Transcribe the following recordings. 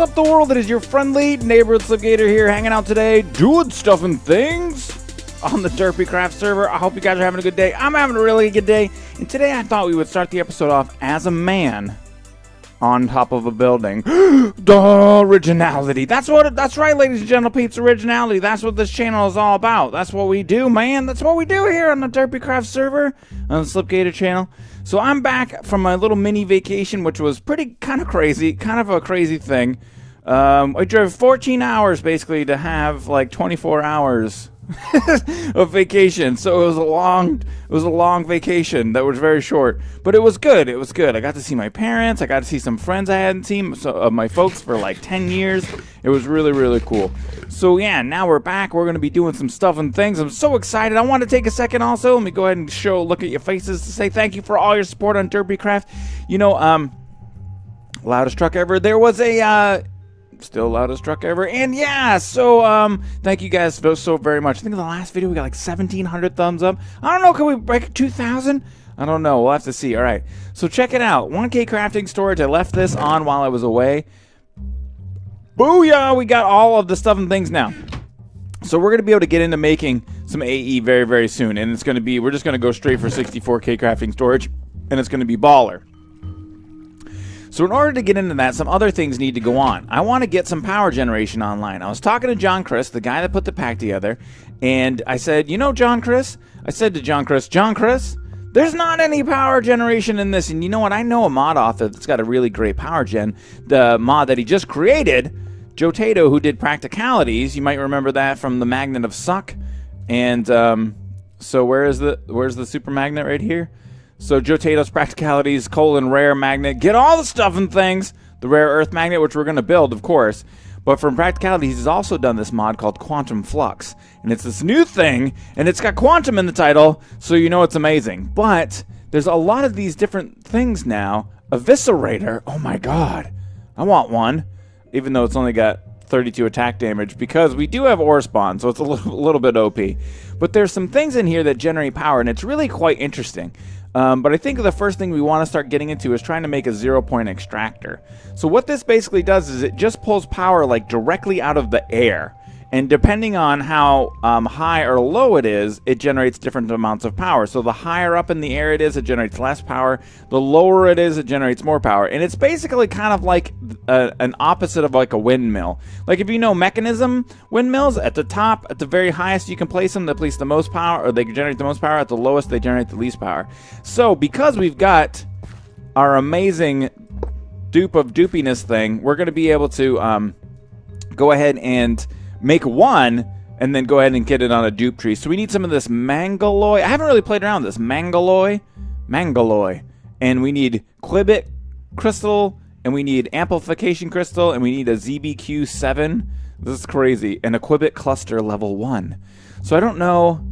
up the world? It is your friendly neighborhood Slipgator here, hanging out today, doing stuff and things on the Durpycraft server. I hope you guys are having a good day. I'm having a really good day. And today I thought we would start the episode off as a man on top of a building. The originality. That's right, ladies and gentlemen, Peeps, originality. That's what this channel is all about. That's what we do, man. That's what we do here on the Durpycraft server, on the Slipgator channel. So I'm back from my little mini vacation, which was kind of a crazy thing. I drove 14 hours basically to have like 24 hours of vacation. So it was a long vacation that was very short, but it was good. It was good. I got to see my parents. I got to see some friends I hadn't seen of my folks for like 10 years. It was really, really cool. So yeah, now we're back. We're going to be doing some stuff and things. I'm so excited. I want to take a second also. Let me go ahead and look at your faces to say thank you for all your support on Durpycraft. You know, loudest truck ever. There was a, still loudest truck ever. And yeah, so thank you guys so very much. I think in the last video we got like 1,700 thumbs up. I don't know, can we break 2,000? I don't know, we'll have to see. All right, so check it out. 1K crafting storage. I left this on while I was away. Booyah, we got all of the stuff and things now. So we're going to be able to get into making some AE very, very soon. And it's going to be, we're just going to go straight for 64K crafting storage. And it's going to be baller. So in order to get into that, some other things need to go on. I want to get some power generation online. I was talking to John Chris, the guy that put the pack together, and I said, you know, John Chris, there's not any power generation in this. And you know what? I know a mod author that's got a really great power gen. The mod that he just created, Joe Tato, who did Practicalities. You might remember that from the Magnet of Suck. And so where's the super magnet right here? So Joe Tato's Practicalities, rare magnet. Get all the stuff and things. The rare earth magnet, which we're going to build, of course. But from Practicalities, he's also done this mod called Quantum Flux. And it's this new thing, and it's got quantum in the title, so you know it's amazing. But there's a lot of these different things now. Eviscerator, oh my god. I want one, even though it's only got 32 attack damage, because we do have Orespawn, so it's a little bit OP. But there's some things in here that generate power, and it's really quite interesting. But I think the first thing we want to start getting into is trying to make a 0-point extractor. So what this basically does is it just pulls power like directly out of the air. And depending on how high or low it is, it generates different amounts of power. So the higher up in the air it is, it generates less power. The lower it is, it generates more power. And it's basically kind of like an opposite of like a windmill. Like if you know mechanism windmills, at the top, at the very highest you can place them, they place the most power, or they generate the most power. At the lowest, they generate the least power. So because we've got our amazing dupe of dupiness thing, we're going to be able to go ahead and make one, and then go ahead and get it on a dupe tree. So we need some of this mangaloy. I haven't really played around with this mangaloy, and we need Quibit crystal, and we need amplification crystal, and we need a ZBQ7. This is crazy, and a Quibit cluster level 1. So I don't know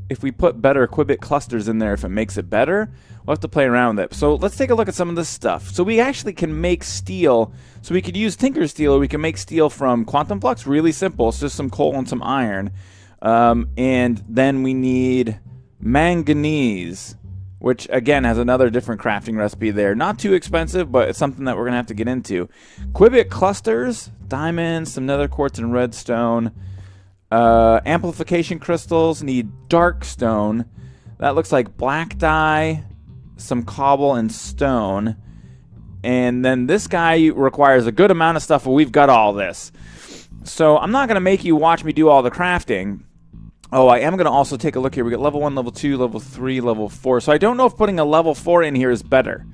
if we put better Quibit clusters in there, if it makes it better. We'll have to play around with it. So let's take a look at some of this stuff. So we actually can make steel. So we could use Tinker's Steel, or we can make steel from Quantum Flux. Really simple. It's just some coal and some iron. And then we need manganese, which again has another different crafting recipe there. Not too expensive, but it's something that we're going to have to get into. Quibit clusters, diamonds, some nether quartz and redstone. Amplification crystals need dark stone. That looks like black dye, some cobble and stone. And then this guy requires a good amount of stuff, but we've got all this. So I'm not going to make you watch me do all the crafting. Oh, I am going to also take a look here. We got level 1, level 2, level 3, level 4. So I don't know if putting a level 4 in here is better.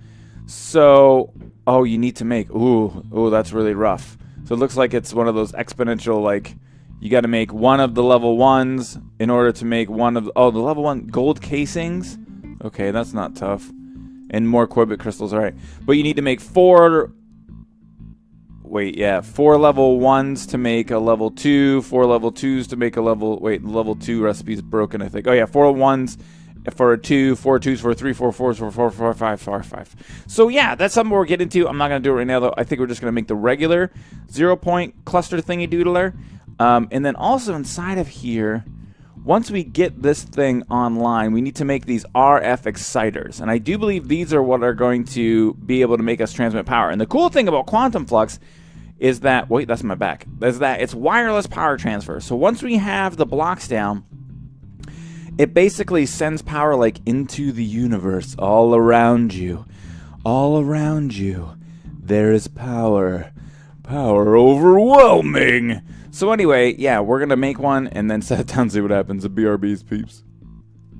So, oh, you need to make, ooh, that's really rough. So it looks like it's one of those exponential, like, you got to make one of the level 1s in order to make one of the, the level 1 gold casings. Okay, that's not tough. And more Quibit crystals, all right. But you need to make 4 level 1s to make a level 2, 4 level 2s to make a level, level 2 recipe's broken, I think. Oh yeah, 4 1s for a 2, 4 2s for a 3, 4 4s for 4 4 5 4 5. So yeah, that's something we'll get into. I'm not going to do it right now, though. I think we're just going to make the regular 0-point cluster thingy doodler. And then also inside of here, once we get this thing online, we need to make these RF exciters. And I do believe these are what are going to be able to make us transmit power. And the cool thing about Quantum Flux is that, wait, that's my back, is that it's wireless power transfer. So once we have the blocks down, it basically sends power like into the universe, all around you. All around you, there is power. Power overwhelming. So anyway, yeah, we're going to make one and then set it down and see what happens. BRBs, peeps.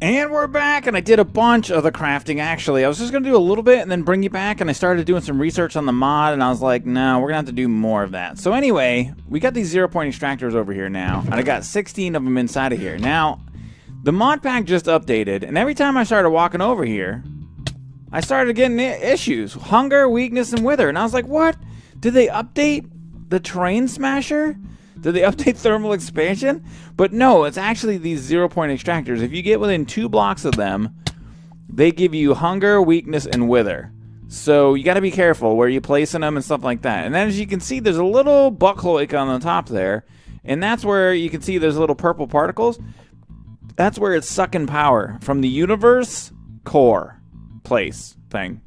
And we're back, and I did a bunch of the crafting, actually. I was just going to do a little bit and then bring you back, and I started doing some research on the mod, and I was like, no, we're going to have to do more of that. So anyway, we got these 0-point extractors over here now, and I got 16 of them inside of here. Now, the mod pack just updated, and every time I started walking over here, I started getting issues. Hunger, weakness, and wither. And I was like, what? Did they update the terrain smasher? Did they update thermal expansion? But no, it's actually these 0-point extractors. If you get within 2 blocks of them, they give you hunger, weakness, and wither. So you got to be careful where you're placing them and stuff like that. And then as you can see, there's a little buckle icon on the top there. And that's where you can see there's little purple particles. That's where it's sucking power from the universe core place thing.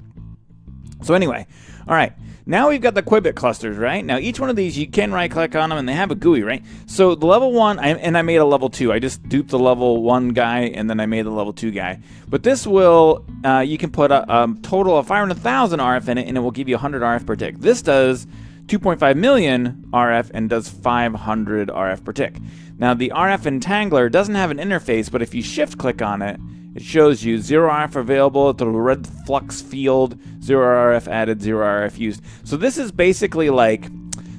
So anyway, all right. Now we've got the Qubit clusters, right? Now each one of these, you can right-click on them, and they have a GUI, right? So the level 1, and I made a level 2. I just duped the level 1 guy, and then I made the level 2 guy. But this will, you can put a total of 500,000 RF in it, and it will give you 100 RF per tick. This does 2.5 million RF and does 500 RF per tick. Now the RF Entangler doesn't have an interface, but if you shift-click on it, it shows you 0 RF available at the red Flux field, 0 RF added, 0 RF used. So this is basically like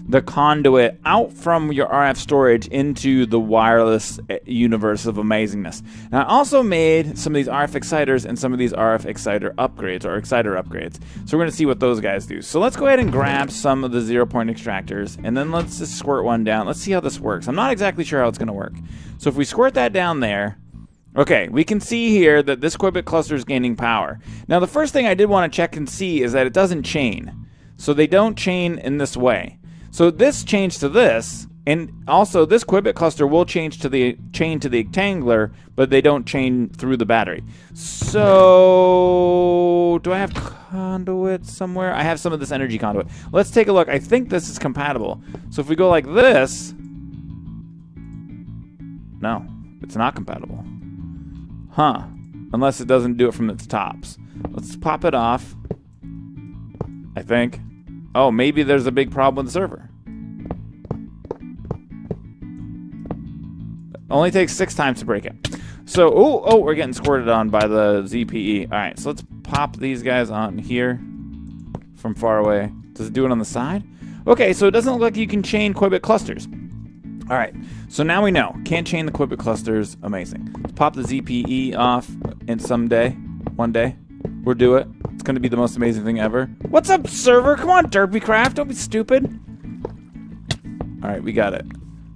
the conduit out from your RF storage into the wireless universe of amazingness. Now I also made some of these RF exciters and some of these RF exciter upgrades, or exciter upgrades. So we're going to see what those guys do. So let's go ahead and grab some of the 0-point extractors, and then let's just squirt one down. Let's see how this works. I'm not exactly sure how it's going to work. So if we squirt that down there, okay, we can see here that this Qubit cluster is gaining power. Now the first thing I did want to check and see is that it doesn't chain. So they don't chain in this way. So this changed to this, and also this Qubit cluster will change to the chain to the Entangler, but they don't chain through the battery. So do I have conduit somewhere? I have some of this energy conduit. Let's take a look. I think this is compatible. So if we go like this, no, it's not compatible. Huh. Unless it doesn't do it from its tops. Let's pop it off. I think. Oh, maybe there's a big problem with the server. Only takes 6 times to break it. So, oh, we're getting squirted on by the ZPE. All right, so let's pop these guys on here from far away. Does it do it on the side? Okay, so it doesn't look like you can chain Qubit clusters. All right, so now we know. Can't chain the Qubit clusters. Amazing. Let's pop the ZPE off, and one day, we'll do it. It's going to be the most amazing thing ever. What's up, server? Come on, Durpycraft. Don't be stupid. All right, we got it.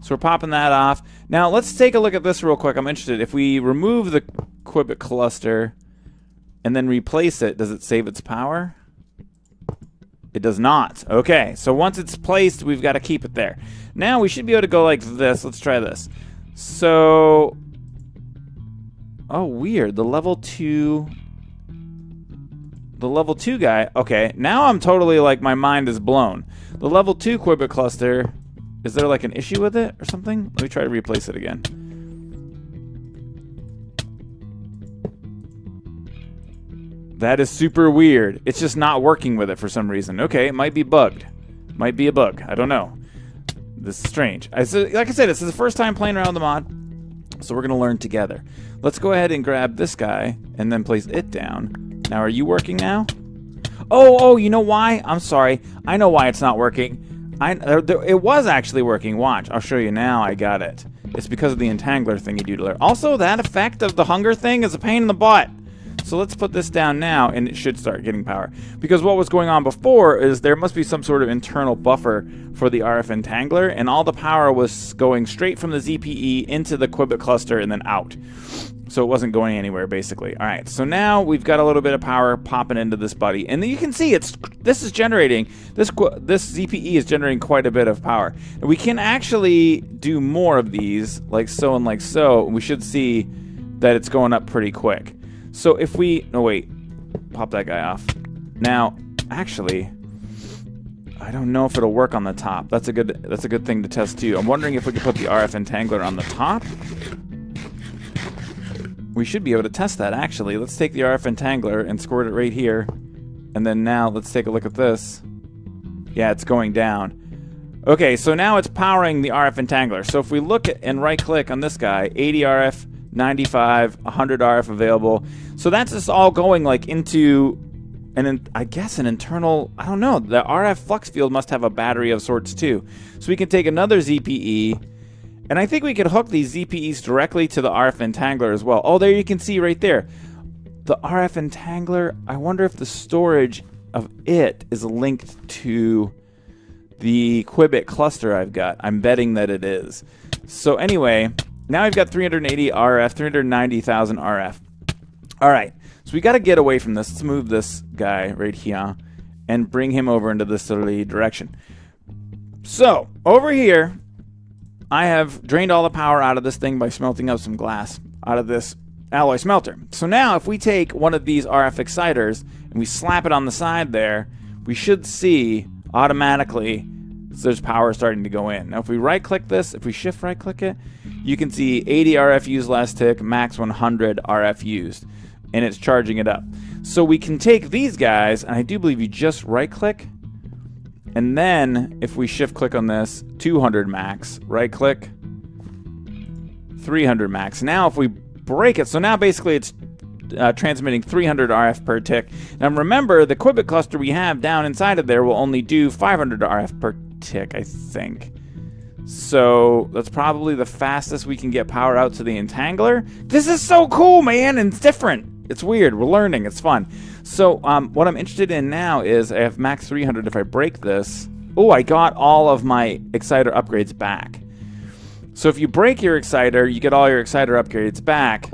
So we're popping that off. Now, let's take a look at this real quick. I'm interested. If we remove the Qubit cluster and then replace it, does it save its power? It does not. Okay, so once it's placed, we've got to keep it there. Now we should be able to go like this. Let's try this. So, oh, weird. The level 2 guy. Okay, now I'm totally like, my mind is blown. The level 2 Qubit cluster, is there like an issue with it or something? Let me try to replace it again. That is super weird. It's just not working with it for some reason. Okay, it might be bugged. Might be a bug. I don't know. This is strange. Like I said, this is the first time playing around with the mod, so we're going to learn together. Let's go ahead and grab this guy and then place it down. Now, are you working now? Oh, you know why? I'm sorry. I know why it's not working. It was actually working. Watch. I'll show you now. I got it. It's because of the Entangler thingy-doodler. Also, that effect of the hunger thing is a pain in the butt. So let's put this down now, and it should start getting power. Because what was going on before is there must be some sort of internal buffer for the RF Entangler, and all the power was going straight from the ZPE into the Qubit cluster and then out. So it wasn't going anywhere, basically. All right, so now we've got a little bit of power popping into this buddy. And you can see this ZPE is generating quite a bit of power. And we can actually do more of these, like so and like so. We should see that it's going up pretty quick. So if we, no wait, pop that guy off. Now, actually, I don't know if it'll work on the top. That's a good thing to test too. I'm wondering if we could put the RF entangler on the top. We should be able to test that actually. Let's take the RF entangler and squirt it right here. And then now let's take a look at this. Yeah, it's going down. Okay, so now it's powering the RF entangler. So if we look at and right click on this guy, 80 RF, 95, 100 RF available. So that's just all going like into I guess an internal, I don't know, the RF flux field must have a battery of sorts too. So we can take another ZPE, and I think we could hook these ZPEs directly to the RF entangler as well. Oh, there you can see right there. The RF entangler, I wonder if the storage of it is linked to the Qubit cluster I've got. I'm betting that it is. So anyway, now I've got 380 RF, 390,000 RF. All right, so we got to get away from this. Let's move this guy right here and bring him over into this southerly direction. So over here, I have drained all the power out of this thing by smelting up some glass out of this alloy smelter. So now if we take one of these RF exciters and we slap it on the side there, we should see automatically there's power starting to go in. Now if we right click this, if we shift right click it, you can see 80 RF used last tick, max 100 RF used, and it's charging it up. So we can take these guys, and I do believe you just right click, and then if we shift click on this, 200 max, right click, 300 max. Now if we break it, so now basically it's transmitting 300 RF per tick. Now remember, the Qubit cluster we have down inside of there will only do 500 RF per tick, I think. So that's probably the fastest we can get power out to the entangler. This is so cool, man, and it's different. It's weird. We're learning. It's fun. So what I'm interested in now is I have max 300. If I break this, oh, I got all of my exciter upgrades back. So if you break your exciter, you get all your exciter upgrades back.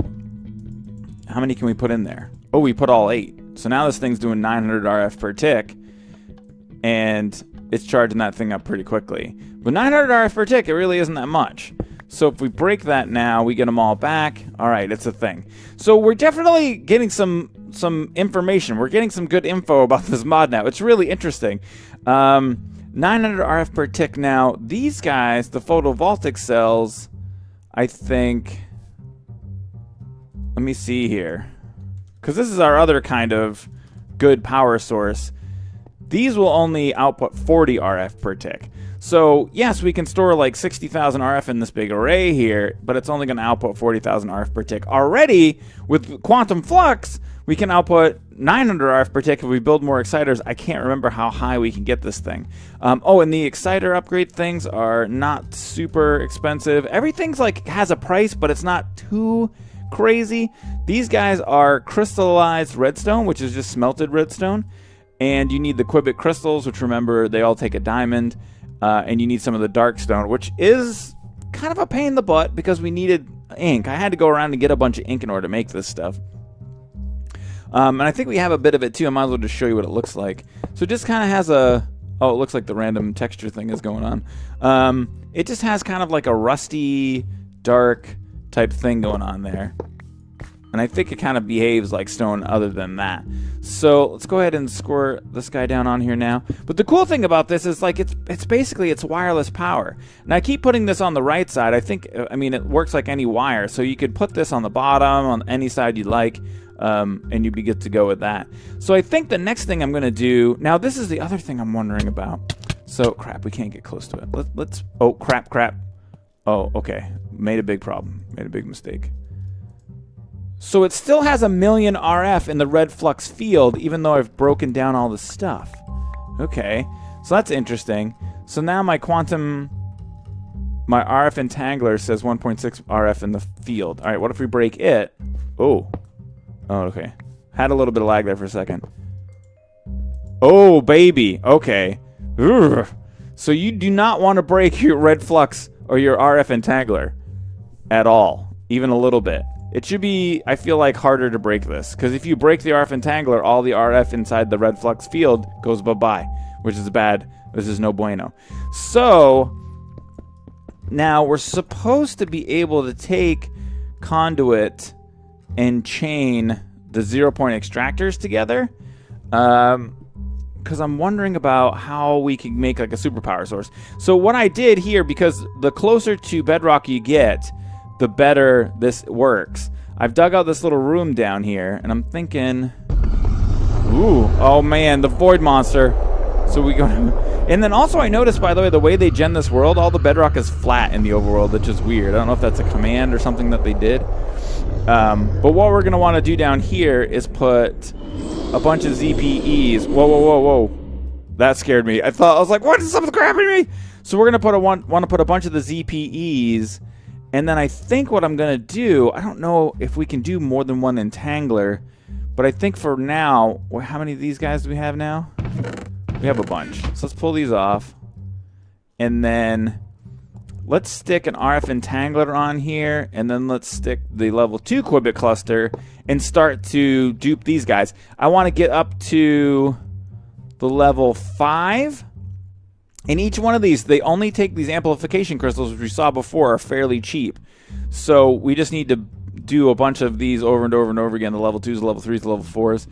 How many can we put in there? Oh, we put all 8. So now this thing's doing 900 RF per tick, and it's charging that thing up pretty quickly. But 900 RF per tick, it really isn't that much. So if we break that now, we get them all back. All right, it's a thing. So we're definitely getting some information. We're getting some good info about this mod now. It's really interesting. 900 RF per tick now. These guys, the photovoltaic cells, I think... Let me see here. Because this is our other kind of good power source. These will only output 40 RF per tick. So, yes, we can store like 60,000 RF in this big array here, but it's only going to output 40,000 RF per tick. Already, with quantum flux, we can output 900 RF per tick if we build more exciters. I can't remember how high we can get this thing. Oh, and the exciter upgrade things are not super expensive. Everything's like has a price, but it's not too crazy. These guys are crystallized redstone, which is just smelted redstone. And you need the Qubit crystals, which remember, they all take a diamond. And you need some of the dark stone, which is kind of a pain in the butt because we needed ink. I had to go around and get a bunch of ink in order to make this stuff. And I think we have a bit of it too. I might as well just show you what it looks like. So it just kind of has a... Oh, it looks like the random texture thing is going on. It just has kind of like a rusty, dark type thing going on there. And I think it kind of behaves like stone other than that. So let's go ahead and squirt this guy down on here now. But the cool thing about this is like it's basically it's wireless power. And I keep putting this on the right side. I mean it works like any wire. So you could put this on the bottom on any side you'd like. And you'd be good to go with that. So I think the next thing I'm going to do... Now this is the other thing I'm wondering about. So crap, we can't get close to it. Let's oh crap. Oh, okay. Made a big problem. Made a big mistake. So it still has 1,000,000 RF in the red flux field, even though I've broken down all the stuff. Okay, so that's interesting. So now my RF entangler says 1.6 RF in the field. All right, what if we break it? Oh, okay. Had a little bit of lag there for a second. Oh, baby. Okay. Urgh. So you do not want to break your red flux or your RF entangler at all, even a little bit. It should be, I feel like, harder to break this. Because if you break the RF entangler, all the RF inside the red flux field goes bye-bye. Which is bad. This is no bueno. So, now we're supposed to be able to take conduit and chain the 0-point extractors together. because I'm wondering about how we can make like a superpower source. So what I did here, because the closer to bedrock you get, the better this works. I've dug out this little room down here, and I'm thinking, ooh, oh man, the void monster. So we go, and then also I noticed, by the way, the way they gen this world, all the bedrock is flat in the overworld, which is weird. I don't know if that's a command or something that they did. But what we're gonna want to do down here is put a bunch of ZPEs. Whoa, whoa, whoa, whoa! That scared me. I was like, what is something grabbing me? So we're gonna want to put a bunch of the ZPEs, and then I think what I'm gonna do, I don't know if we can do more than one entangler, but I think for now, how many of these guys do we have now? We have a bunch. So let's pull these off, and then let's stick an RF entangler on here, and then let's stick the level 2 qubit cluster and start to dupe these guys. I want to get up to the level 5. And each one of these, they only take these amplification crystals, which we saw before, are fairly cheap. So we just need to do a bunch of these over and over and over again, the level 2s, the level 3s, the level 4s.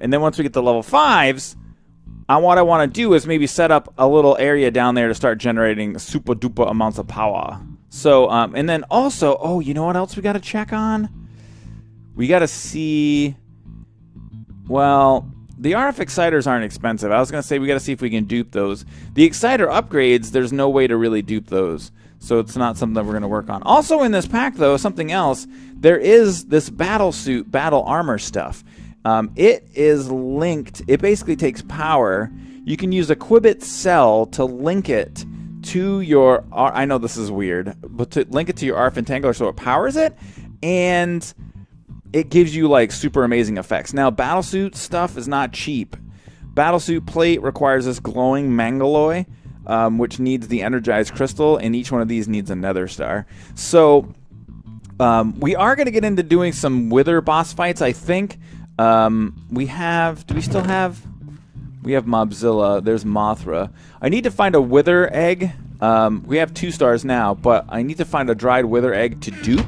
And then once we get the level 5s, what I want to do is maybe set up a little area down there to start generating super duper amounts of power. So, and then also, oh, you know what else we got to check on? We got to see, well, the RF exciters aren't expensive. I was going to say we got to see if we can dupe those. The exciter upgrades, there's no way to really dupe those. So it's not something that we're going to work on. Also in this pack, though, something else, there is this battle suit, battle armor stuff. It is linked. It basically takes power. You can use a qubit cell to link it to your... I know this is weird, but to link it to your RF entangler so it powers it, and it gives you like super amazing effects. Now, battlesuit stuff is not cheap. Battlesuit plate requires this glowing mangaloy, which needs the energized crystal, and each one of these needs a nether star. So we are going to get into doing some wither boss fights, I think. We have Mobzilla, there's Mothra. I need to find a wither egg. We have 2 stars now, but I need to find a dried wither egg to dupe.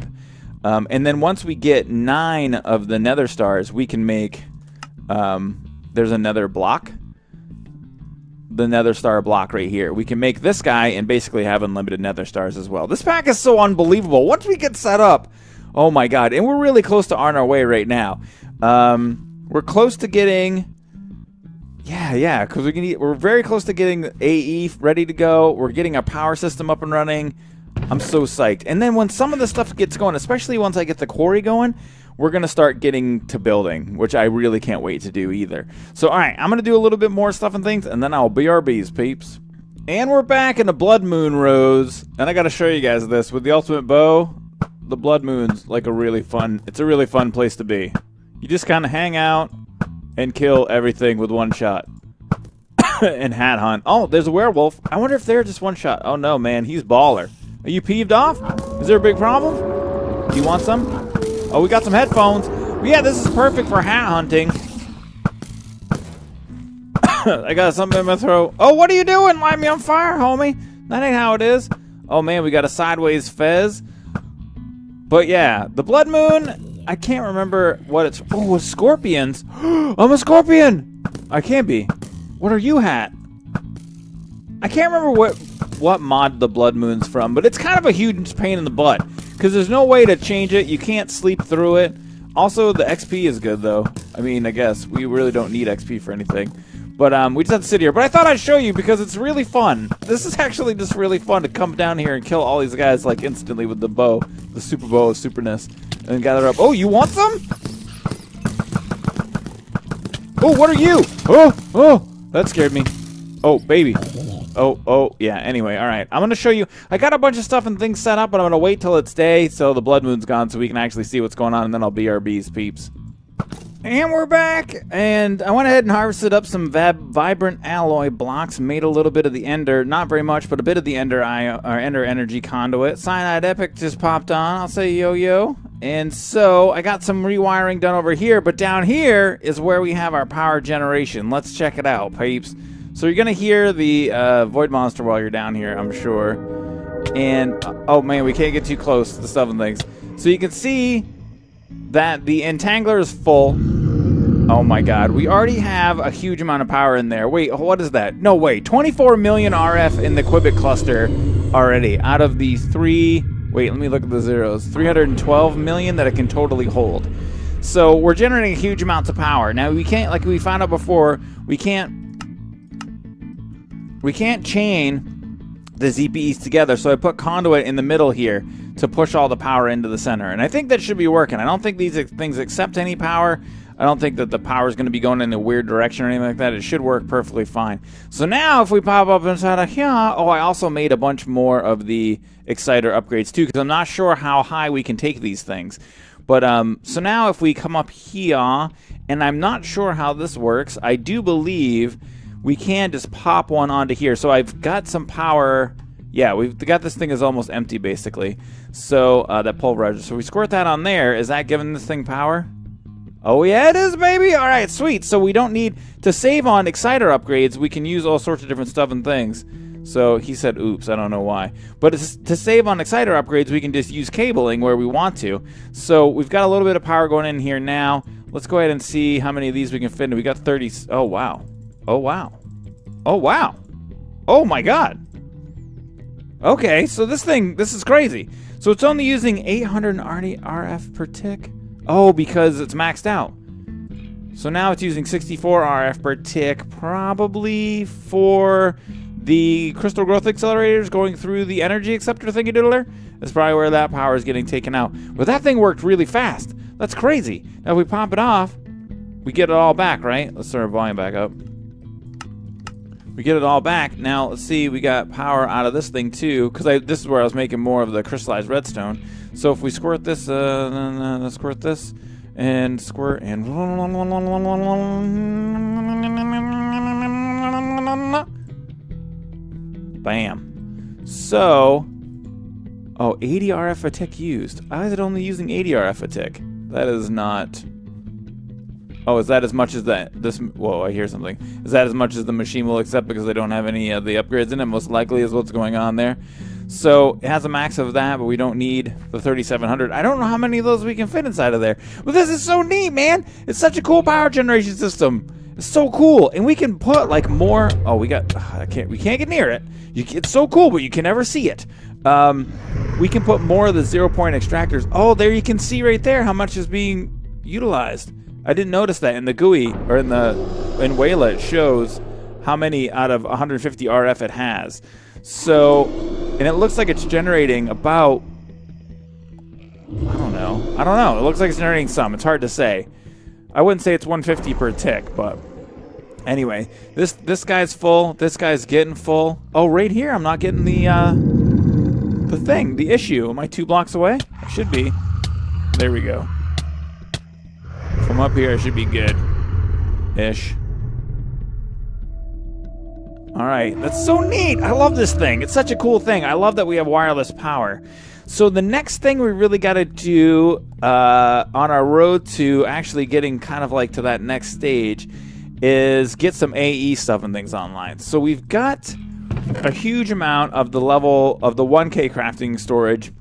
And then once we get 9 of the nether stars, we can make, there's a nether block. The nether star block right here. We can make this guy and basically have unlimited nether stars as well. This pack is so unbelievable. Once we get set up, oh my god, and we're really close to on our way right now. We're close to getting, yeah, because we're very close to getting AE ready to go. We're getting our power system up and running. I'm so psyched. And then when some of the stuff gets going, especially once I get the quarry going, we're going to start getting to building, which I really can't wait to do either. So, all right, I'm going to do a little bit more stuff and things, and then I'll BRBs, peeps. And we're back in the Blood Moon Rose, and I got to show you guys this. With the ultimate bow, the Blood Moon's like it's a really fun place to be. You just kind of hang out and kill everything with one shot. And hat hunt. Oh, there's a werewolf. I wonder if they're just one shot. Oh no, man, he's baller. Are you peeved off? Is there a big problem? Do you want some? Oh, we got some headphones. Yeah, this is perfect for hat hunting. I got something in my throat. Oh, what are you doing? Light me on fire, homie. That ain't how it is. Oh man, we got a sideways fez. But yeah, the Blood Moon, I can't remember what it's... Oh, scorpions. I'm a scorpion. I can't be. What are you, Hat? I can't remember what mod the Blood Moon's from, but it's kind of a huge pain in the butt because there's no way to change it. You can't sleep through it. Also, the XP is good, though. I mean, I guess we really don't need XP for anything. But we just have to sit here. But I thought I'd show you because it's really fun. This is actually just really fun to come down here and kill all these guys like instantly with the bow. The super bow of superness. And gather up. Oh, you want some? Oh, what are you? Oh, that scared me. Oh, baby. Oh, yeah. Anyway, all right. I'm going to show you. I got a bunch of stuff and things set up, but I'm going to wait till it's day so the Blood Moon's gone so we can actually see what's going on, and then I'll BRBs, peeps. And we're back, and I went ahead and harvested up some vibrant alloy blocks, made a little bit of the ender, not very much, but a bit of the ender energy conduit. Cyanide Epic just popped on, I'll say yo. And so I got some rewiring done over here, but down here is where we have our power generation. Let's check it out, peeps. So you're going to hear the Void Monster while you're down here, I'm sure. And, oh man, we can't get too close to the stuff and things. So you can see that the entangler is full. Oh my god, we already have a huge amount of power in there. Wait, what is that? No, wait, 24 million RF in the Quibit cluster already out of the wait, let me look at the zeros. 312 million that it can totally hold. So we're generating huge amounts of power. Now we can't, like we found out before, we can't chain the ZPEs together, so I put conduit in the middle here to push all the power into the center. And I think that should be working. I don't think these things accept any power. I don't think that the power is going to be going in a weird direction or anything like that. It should work perfectly fine. So now if we pop up inside of here, oh, I also made a bunch more of the exciter upgrades too, because I'm not sure how high we can take these things. But so now if we come up here, and I'm not sure how this works, I do believe we can just pop one onto here. So I've got some power. Yeah, we've got this thing is almost empty basically. So that pulverizer. So we squirt that on there. Is that giving this thing power? Oh yeah, it is, baby. All right, sweet. So we don't need to save on exciter upgrades. We can use all sorts of different stuff and things. So he said, oops, I don't know why. But to save on exciter upgrades, we can just use cabling where we want to. So we've got a little bit of power going in here now. Let's go ahead and see how many of these we can fit in. We got 30. Oh, wow. Oh, wow. Oh, wow. Oh, my God. Okay, so this is crazy. So it's only using 880 RF per tick. Oh, because it's maxed out. So now it's using 64 RF per tick, probably for the crystal growth accelerators going through the energy acceptor thingy-diddler. That's probably where that power is getting taken out. But that thing worked really fast. That's crazy. Now if we pop it off, we get it all back, right? Let's turn our volume back up. We get it all back. Now let's see, we got power out of this thing too, because this is where I was making more of the crystallized redstone. So if we squirt this, squirt this, and squirt, and bam. So, oh, 80 RF a tick used. Why is it only using 80 RF a tick? That is not. Oh, is that as much as that? Whoa, I hear something. Is that as much as the machine will accept because they don't have any of the upgrades in it? Most likely is what's going on there. So it has a max of that, but we don't need the 3700. I don't know how many of those we can fit inside of there. But this is so neat, man. It's such a cool power generation system. It's so cool, and we can put like more. Oh, we can't get near it. It's so cool, but you can never see it. We can put more of the 0-point extractors. Oh, there you can see right there how much is being utilized. I didn't notice that in the GUI or in Wayla. It shows how many out of 150 RF it has. So, and it looks like it's generating about. I don't know. It looks like it's generating some. It's hard to say. I wouldn't say it's 150 per tick, but anyway, this guy's full. This guy's getting full. Oh, right here, I'm not getting the issue. Am I 2 blocks away? I should be. There we go. From up here, I should be good-ish. All right, that's so neat. I love this thing. It's such a cool thing. I love that we have wireless power. So the next thing we really got to do on our road to actually getting kind of like to that next stage is get some AE stuff and things online. So we've got a huge amount of the level of the 1K crafting storage.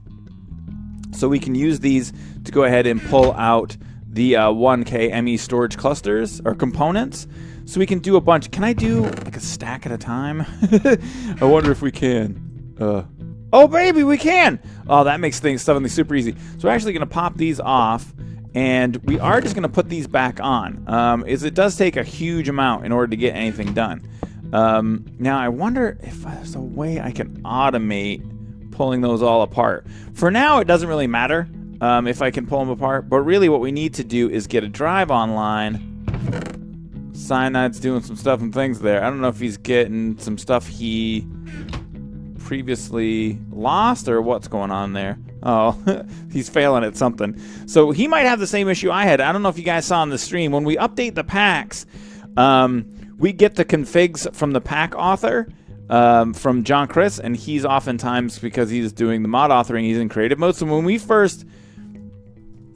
So we can use these to go ahead and pull out the 1K ME storage clusters or components. So we can do a bunch. Can I do like a stack at a time? I wonder if we can. Oh, baby, we can. Oh, that makes things suddenly super easy. So we're actually going to pop these off, and we are just going to put these back on. It does take a huge amount in order to get anything done. Now, I wonder if there's a way I can automate pulling those all apart. For now, it doesn't really matter if I can pull them apart, but really what we need to do is get a drive online. Cyanide's doing some stuff and things there. I don't know if he's getting some stuff he previously lost or what's going on there. Oh, he's failing at something. So he might have the same issue I had. I don't know if you guys saw on the stream. When we update the packs, we get the configs from the pack author, from John Chris, and he's oftentimes, because he's doing the mod authoring, he's in creative mode. So when we first...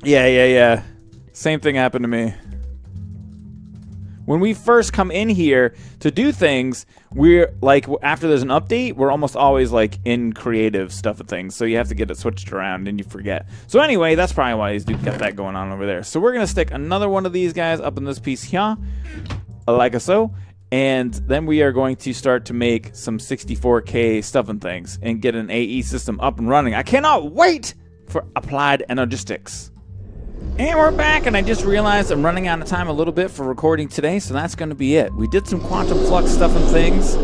Yeah. Same thing happened to me. when we first come in here to do things, we're like, after there's an update, we're almost always like in creative stuff and things. So you have to get it switched around and you forget. So anyway, that's probably why these dudes got that going on over there. So we're going to stick another one of these guys up in this piece here, like so. And then we are going to start to make some 64K stuff and things and get an AE system up and running. I cannot wait for Applied Energistics. And we're back, and I just realized I'm running out of time a little bit for recording today, so that's going to be it. We did some Quantum Flux stuff and things.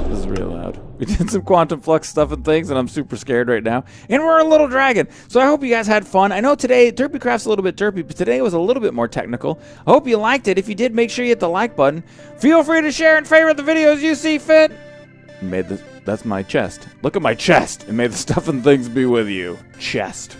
This is real loud. We did some Quantum Flux stuff and things, and I'm super scared right now. And we're a little dragon, so I hope you guys had fun. I know today, Durpycraft's a little bit derpy, but today was a little bit more technical. I hope you liked it. If you did, make sure you hit the like button. Feel free to share and favorite the videos you see fit. That's my chest. Look at my chest. And may the stuff and things be with you. Chest.